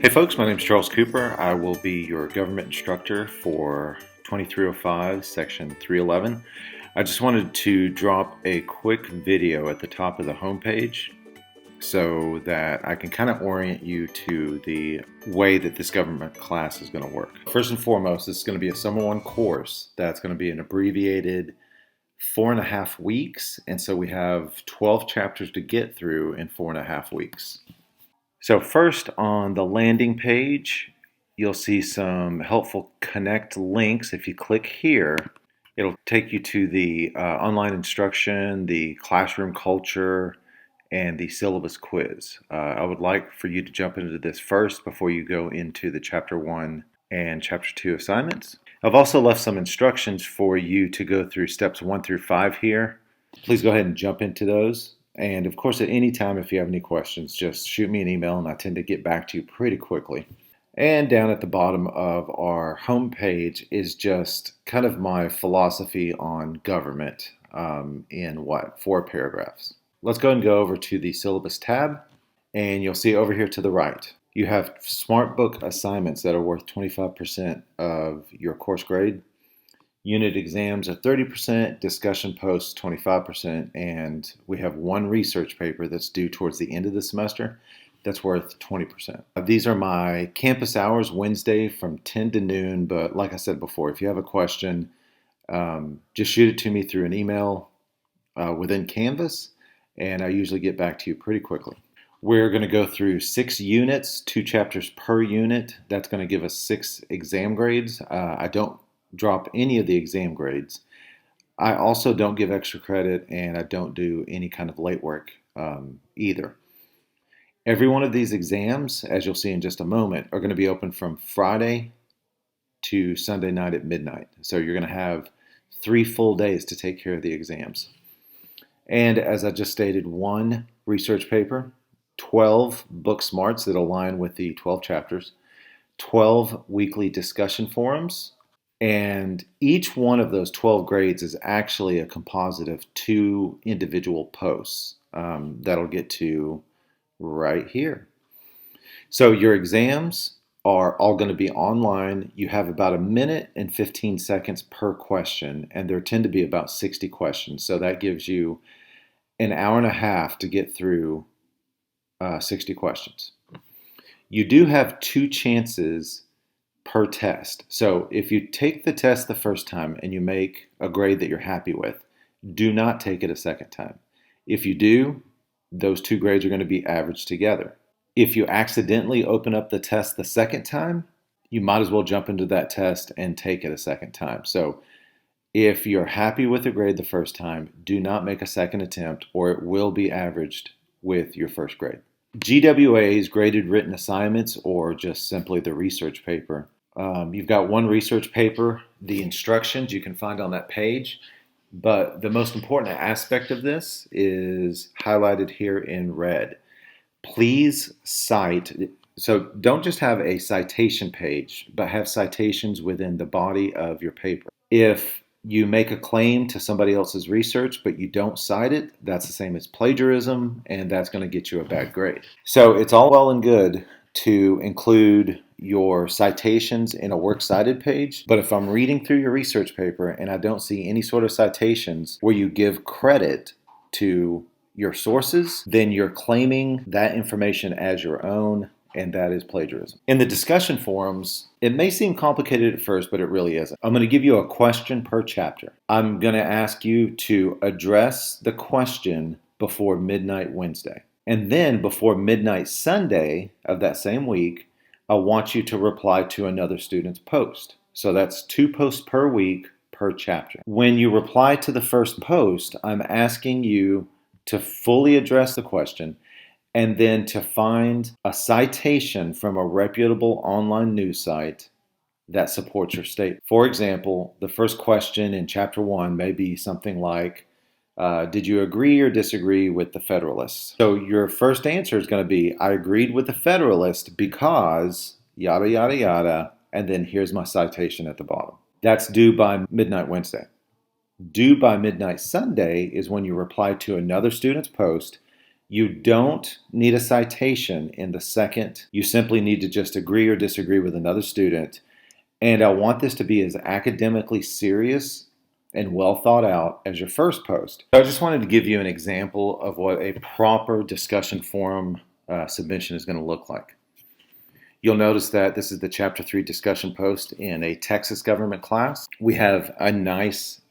Hey folks, my name is Charles Cooper. I will be your government instructor for 2305, Section 311. I just wanted to drop a quick video at the top of the homepage so that I can kind of orient you to the way that this government class is going to work. First and foremost, this is going to be a Summer 1 course that's going to be an abbreviated 4.5 weeks, and so we have 12 chapters to get through in 4.5 weeks. So first on the landing page, you'll see some helpful connect links. If you click here, it'll take you to the online instruction, the classroom culture, and the syllabus quiz. I would like for you to jump into this first before you go into the Chapter 1 and Chapter 2 assignments. I've also left some instructions for you to go through steps 1 through 5 here. Please go ahead and jump into those. And of course, at any time, if you have any questions, just shoot me an email and I tend to get back to you pretty quickly. And down at the bottom of our homepage is just kind of my philosophy on government in 4 paragraphs. Let's go ahead and go over to the syllabus tab, and you'll see over here to the right, you have SmartBook assignments that are worth 25% of your course grade. Unit exams are 30%, discussion posts 25%, and we have 1 research paper that's due towards the end of the semester that's worth 20%. These are my campus hours, Wednesday from 10 to noon, but like I said before, if you have a question, just shoot it to me through an email within Canvas, and I usually get back to you pretty quickly. We're going to go through 6 units, 2 chapters per unit. That's going to give us 6 exam grades. I don't drop any of the exam grades. I also don't give extra credit, and I don't do any kind of late work either. Every one of these exams, as you'll see in just a moment, are going to be open from Friday to Sunday night at midnight. So you're going to have 3 full days to take care of the exams. And as I just stated, 1 research paper, 12 book smarts that align with the 12 chapters, 12 weekly discussion forums, and each one of those 12 grades is actually a composite of 2 individual posts that'll get to right here. So your exams are all going to be online. You have about 1 minute and 15 seconds per question, and there tend to be about 60 questions. So that gives you an hour and a half to get through 60 questions. You do have 2 chances per test. So if you take the test the first time and you make a grade that you're happy with, do not take it a second time. If you do, those 2 grades are going to be averaged together. If you accidentally open up the test the second time, you might as well jump into that test and take it a second time. So if you're happy with the grade the first time, do not make a second attempt, or it will be averaged with your first grade. GWAs, graded written assignments, or just simply the research paper. You've got 1 research paper. The instructions you can find on that page, but the most important aspect of this is highlighted here in red. Please cite, so don't just have a citation page, but have citations within the body of your paper. If you make a claim to somebody else's research, but you don't cite it, that's the same as plagiarism, and that's going to get you a bad grade. So it's all well and good to include your citations in a works cited page, but if I'm reading through your research paper and I don't see any sort of citations where you give credit to your sources, then you're claiming that information as your own, and that is plagiarism. In the discussion forums, it may seem complicated at first, but it really isn't. I'm going to give you a question per chapter. I'm going to ask you to address the question before midnight Wednesday. And then before midnight Sunday of that same week, I want you to reply to another student's post. So that's 2 posts per week per chapter. When you reply to the first post, I'm asking you to fully address the question and then to find a citation from a reputable online news site that supports your statement. For example, the first question in Chapter 1 may be something like, did you agree or disagree with the Federalists? So your first answer is going to be, I agreed with the Federalist because yada, yada, yada, and then here's my citation at the bottom. That's due by midnight Wednesday. Due by midnight Sunday is when you reply to another student's post You don't need a citation in the second. You simply need to just agree or disagree with another student. And I want this to be as academically serious and well thought out as your first post. So I just wanted to give you an example of what a proper discussion forum submission is going to look like. You'll notice that this is the Chapter 3 discussion post in a Texas government class. We have a nice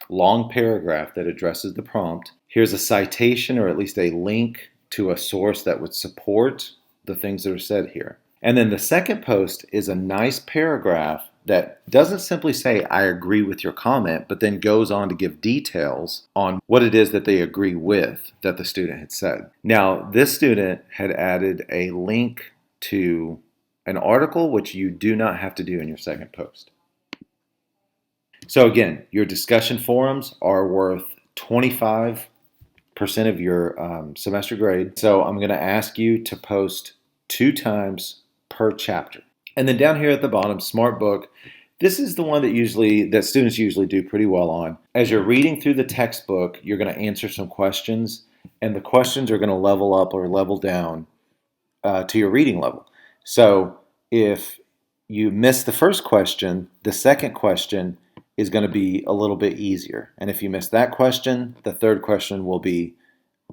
long paragraph that addresses the prompt. Here's a citation, or at least a link to a source that would support the things that are said here. And then the second post is a nice paragraph that doesn't simply say, I agree with your comment, but then goes on to give details on what it is that they agree with that the student had said. Now, this student had added a link to an article, which you do not have to do in your second post. So again, your discussion forums are worth 25% of your semester grade. So I'm going to ask you to post 2 times per chapter. And then down here at the bottom, Smart Book. This is the one that students usually do pretty well on. As you're reading through the textbook, you're going to answer some questions, and the questions are going to level up or level down to your reading level. So if you miss the first question, the second question is going to be a little bit easier. And if you miss that question, the third question will be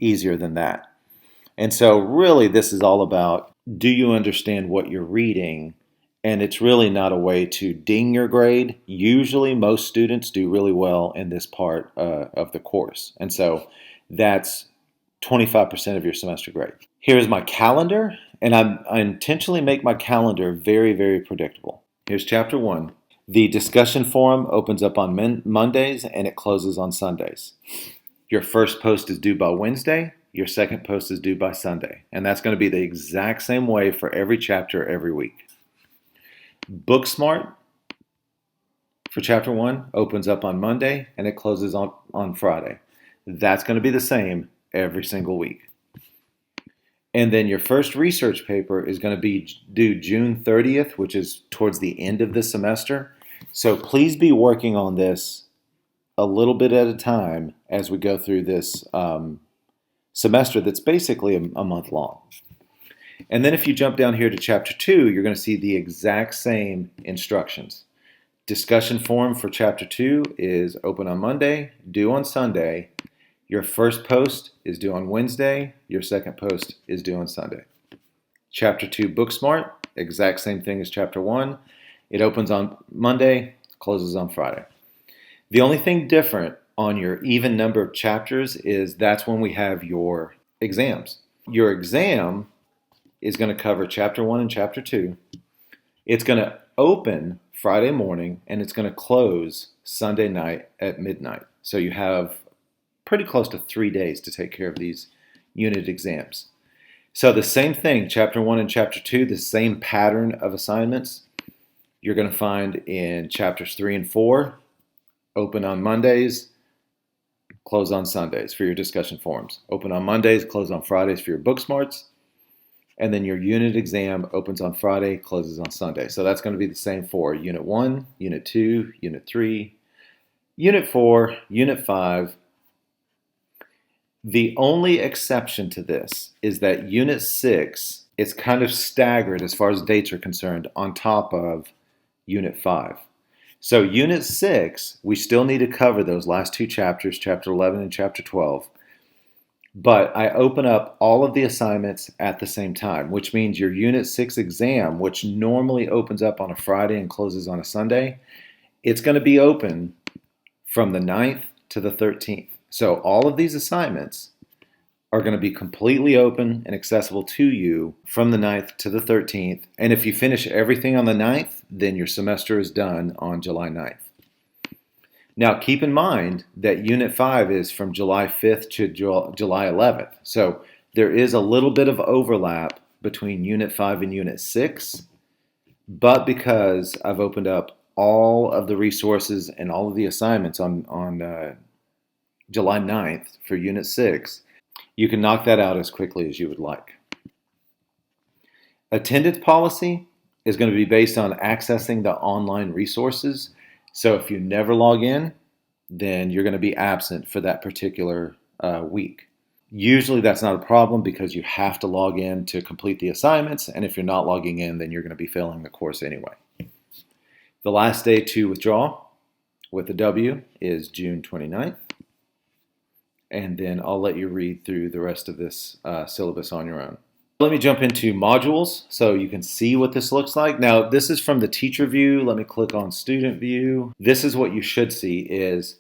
easier than that. And so really this is all about, do you understand what you're reading? And it's really not a way to ding your grade. Usually most students do really well in this part of the course. And so that's 25% of your semester grade. Here's my calendar, and I intentionally make my calendar very, very predictable. Here's chapter 1. The discussion forum opens up on Mondays and it closes on Sundays. Your first post is due by Wednesday. Your second post is due by Sunday. And that's going to be the exact same way for every chapter every week. Book Smart for chapter 1 opens up on Monday and it closes on Friday. That's going to be the same every single week. And then your first research paper is going to be due June 30th, which is towards the end of the semester. So please be working on this a little bit at a time as we go through this semester that's basically a month long. And then if you jump down here to chapter 2, you're going to see the exact same instructions. Discussion forum for chapter 2 is open on Monday, due on Sunday. Your first post is due on Wednesday. Your second post is due on Sunday. Chapter 2 Book Smart, exact same thing as chapter 1. It opens on Monday, closes on Friday. The only thing different on your even number of chapters is that's when we have your exams. Your exam is going to cover chapter 1 and chapter 2. It's going to open Friday morning and it's going to close Sunday night at midnight. So you have pretty close to 3 days to take care of these unit exams. So the same thing, chapter 1 and chapter 2, the same pattern of assignments you're going to find in chapters 3 and 4, open on Mondays, close on Sundays for your discussion forums. Open on Mondays, close on Fridays for your book smarts. And then your unit exam opens on Friday, closes on Sunday. So that's going to be the same for Unit 1, Unit 2, Unit 3, Unit 4, Unit 5. The only exception to this is that Unit 6 is kind of staggered as far as dates are concerned on top of Unit 5. So Unit 6, we still need to cover those last 2 chapters, Chapter 11 and Chapter 12. But I open up all of the assignments at the same time, which means your Unit 6 exam, which normally opens up on a Friday and closes on a Sunday, it's going to be open from the 9th to the 13th. So all of these assignments are going to be completely open and accessible to you from the 9th to the 13th. And if you finish everything on the 9th, then your semester is done on July 9th. Now, keep in mind that Unit 5 is from July 5th to July 11th. So there is a little bit of overlap between Unit 5 and Unit 6. But because I've opened up all of the resources and all of the assignments on July 9th for Unit 6, you can knock that out as quickly as you would like. Attendance policy is going to be based on accessing the online resources. So if you never log in, then you're going to be absent for that particular week. Usually that's not a problem because you have to log in to complete the assignments, and if you're not logging in, then you're going to be failing the course anyway. The last day to withdraw with the W is June 29th, and then I'll let you read through the rest of this syllabus on your own. Let me jump into modules so you can see what this looks like. Now, this is from the teacher view. Let me click on student view. This is what you should see is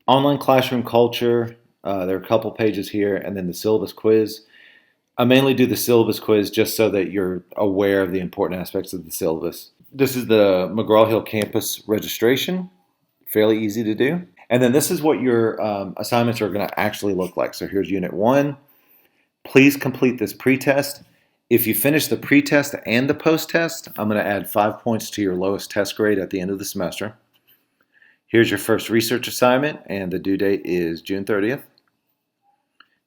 online classroom culture. There are a couple pages here, and then the syllabus quiz. I mainly do the syllabus quiz just so that you're aware of the important aspects of the syllabus. This is the McGraw-Hill campus registration. Fairly easy to do. And then this is what your assignments are going to actually look like. So here's Unit 1. Please complete this pretest. If you finish the pretest and the post-test, I'm going to add 5 points to your lowest test grade at the end of the semester. Here's your first research assignment, and the due date is June 30th.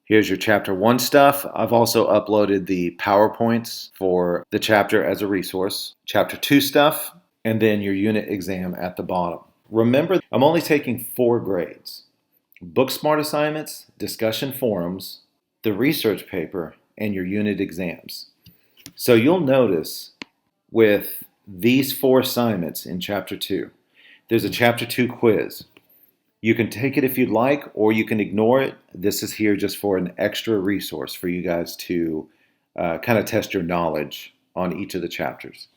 Here's your Chapter 1 stuff. I've also uploaded the PowerPoints for the chapter as a resource. Chapter 2 stuff, and then your unit exam at the bottom. Remember, I'm only taking 4 grades. Book Smart assignments, discussion forums, the research paper, and your unit exams. So you'll notice with these 4 assignments in Chapter 2, there's a Chapter 2 quiz. You can take it if you'd like, or you can ignore it. This is here just for an extra resource for you guys to kind of test your knowledge on each of the chapters.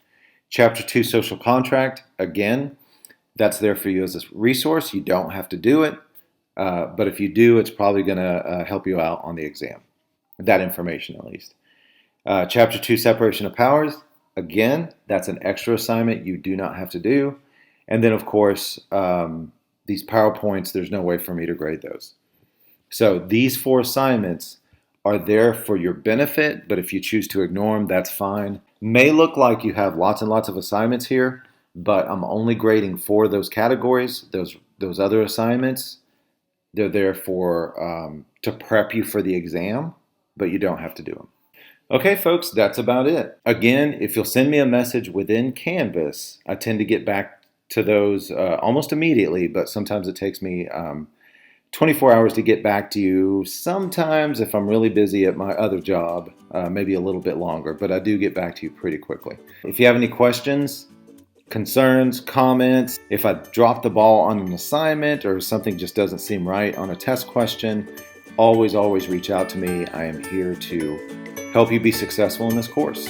Chapter 2 Social Contract, again, that's there for you as a resource. You don't have to do it. But if you do, it's probably going to help you out on the exam. That information, at least. Chapter 2, Separation of Powers. Again, that's an extra assignment you do not have to do. And then, of course, these PowerPoints, there's no way for me to grade those. So these 4 assignments are there for your benefit, but if you choose to ignore them, that's fine. May look like you have lots and lots of assignments here, but I'm only grading 4 of those categories. Those other assignments, they're there for to prep you for the exam, but you don't have to do them. Okay, folks, that's about it. Again, if you'll send me a message within Canvas, I tend to get back to those almost immediately, but sometimes it takes me 24 hours to get back to you. Sometimes, if I'm really busy at my other job, maybe a little bit longer, but I do get back to you pretty quickly. If you have any questions, concerns, comments, if I drop the ball on an assignment or something just doesn't seem right on a test question, always reach out to me. I am here to help you be successful in this course.